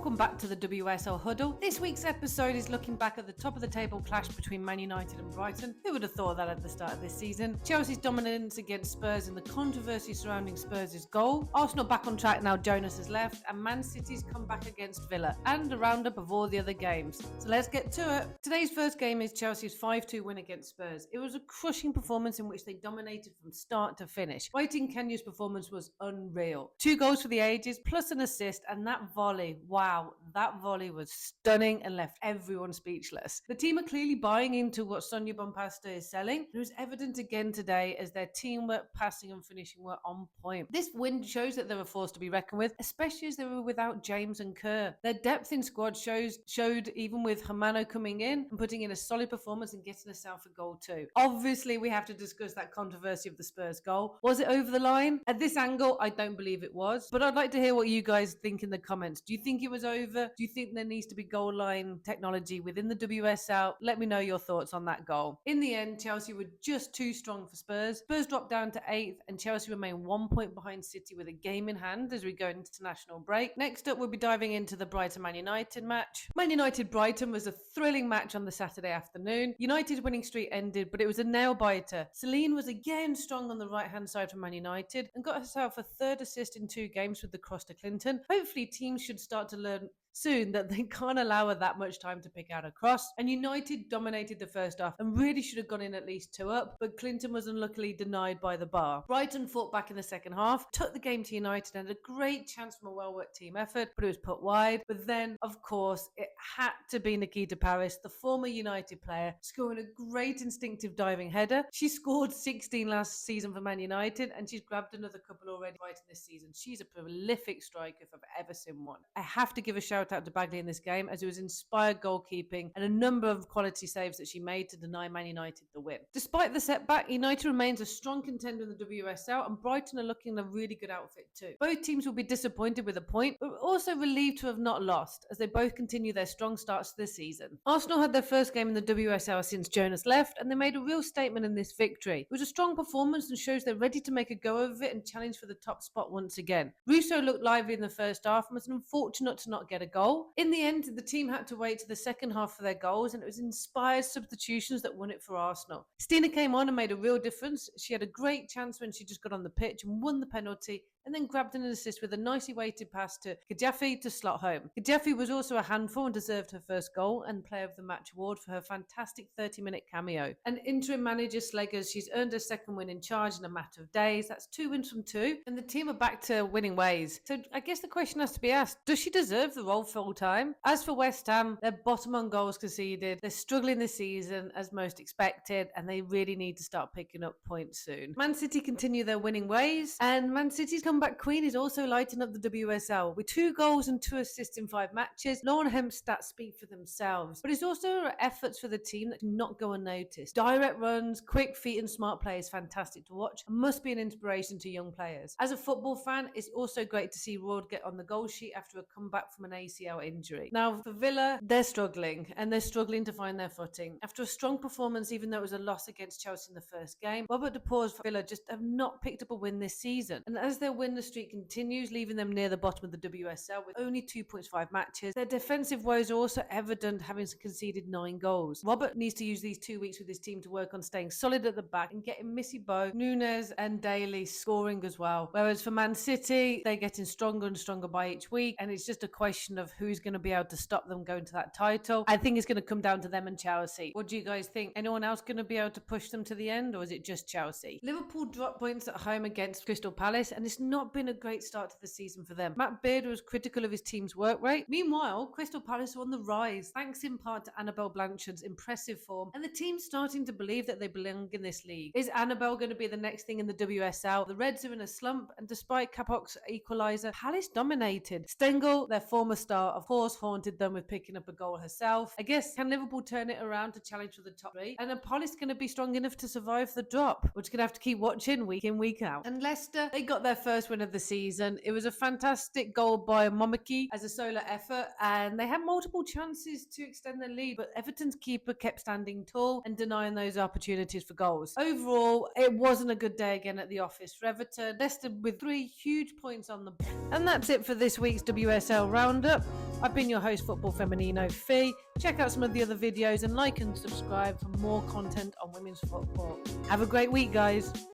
Welcome back to the WSL Huddle. This week's episode is looking back at the top of the table clash between Man United and Brighton. Who would have thought that at the start of this season? Chelsea's dominance against Spurs and the controversy surrounding Spurs' goal. Arsenal back on track now Jonas has left, and Man City's comeback against Villa, and a roundup of all the other games. So let's get to it. Today's first game is Chelsea's 5-2 win against Spurs. It was a crushing performance in which they dominated from start to finish. Waiting Kenya's performance was unreal. 2 goals for the ages, plus an assist, and that volley. Wow, that volley was stunning and left everyone speechless. The team are clearly buying into what Sonia Bompasta is selling. It was evident again today as their teamwork, passing and finishing were on point. This win shows that they're a force to be reckoned with, especially as they were without James and Kerr. Their depth in squad showed even with Hermano coming in and putting in a solid performance and getting us out for goal too. Obviously, we have to discuss that controversy of the Spurs goal. Was it over the line? At this angle, I don't believe it was, but I'd like to hear what you guys think in the comments. Do you think it was over? Do you think there needs to be goal line technology within the WSL? Let me know your thoughts on that goal. In the end, Chelsea were just too strong for Spurs. Spurs dropped down to 8th and Chelsea remain 1 point behind City with a game in hand as we go into international break. Next up, we'll be diving into the Brighton-Man United match. Man United-Brighton was a thrilling match on the Saturday afternoon. United's winning streak ended, but it was a nail-biter. Celine was again strong on the right-hand side for Man United and got herself a third assist in 2 games with the cross to Clinton. Hopefully, teams should start to learn soon that they can't allow her that much time to pick out a cross. And United dominated the first half and really should have gone in at least 2 up, but Clinton was unluckily denied by the bar. Brighton fought back in the second half, took the game to United and had a great chance from a well-worked team effort, but it was put wide. But then, of course, it had to be Nikita Paris, the former United player, scoring a great instinctive diving header. She scored 16 last season for Man United and she's grabbed another couple already right in this season. She's a prolific striker if I've ever seen one. I have to give a shout out to Bagley in this game as it was inspired goalkeeping and a number of quality saves that she made to deny Man United the win. Despite the setback, United remains a strong contender in the WSL and Brighton are looking a really good outfit too. Both teams will be disappointed with a point, but also relieved to have not lost as they both continue their strong starts to the season. Arsenal had their first game in the WSL since Jonas left and they made a real statement in this victory. It was a strong performance and shows they're ready to make a go of it and challenge for the top spot once again. Russo looked lively in the first half and was unfortunate to not get a goal. In the end, the team had to wait to the second half for their goals and it was inspired substitutions that won it for Arsenal. Stina came on and made a real difference. She had a great chance when she just got on the pitch and won the penalty and then grabbed an assist with a nicely weighted pass to Gaddafi to slot home. Gaddafi was also a handful and deserved her first goal and Player of the Match award for her fantastic 30-minute cameo. And interim manager Sleggers, she's earned her second win in charge in a matter of days. That's 2 wins from 2 and the team are back to winning ways. So I guess the question has to be asked, does she deserve the role full time? As for West Ham, they're bottom on goals conceded. They're struggling this season as most expected and they really need to start picking up points soon. Man City continue their winning ways and Man City's comeback queen is also lighting up the WSL with 2 goals and 2 assists in 5 matches. Lauren Hemp's stats speak for themselves, but it's also efforts for the team that cannot go unnoticed. Direct runs, quick feet and smart play is fantastic to watch and must be an inspiration to young players. As a football fan, it's also great to see Rod get on the goal sheet after a comeback from an ACL injury. Now for Villa, they're struggling and they're struggling to find their footing. After a strong performance, even though it was a loss against Chelsea in the first game, Robert DePaul's Villa just have not picked up a win this season. And as their win streak continues, leaving them near the bottom of the WSL with only 2.5 matches. Their defensive woes are also evident, having conceded 9 goals. Robert needs to use these 2 weeks with his team to work on staying solid at the back and getting Missy Bowe, Nunes and Daly scoring as well. Whereas for Man City, they're getting stronger and stronger by each week and it's just a question of who's going to be able to stop them going to that title. I think it's going to come down to them and Chelsea. What do you guys think? Anyone else going to be able to push them to the end or is it just Chelsea? Liverpool dropped points at home against Crystal Palace and it's not been a great start to the season for them. Matt Beard was critical of his team's work rate. Meanwhile, Crystal Palace are on the rise, thanks in part to Annabelle Blanchard's impressive form, and the team's starting to believe that they belong in this league. Is Annabelle going to be the next thing in the WSL? The Reds are in a slump, and despite Kapok's equaliser, Palace dominated. Stengel, their former star, of course, haunted them with picking up a goal herself. I guess, can Liverpool turn it around to challenge for the top 3? And are Palace going to be strong enough to survive the drop? We're just going to have to keep watching week in, week out. And Leicester, they got their first first win of the season. It was a fantastic goal by Momaki as a solo effort, and they had multiple chances to extend their lead, but Everton's keeper kept standing tall and denying those opportunities for goals. Overall, it wasn't a good day again at the office for Everton. Leicester with 3 huge points on the board. And that's it for this week's WSL Roundup. I've been your host, Football Feminino Fee. Check out some of the other videos and like and subscribe for more content on women's football. Have a great week, guys.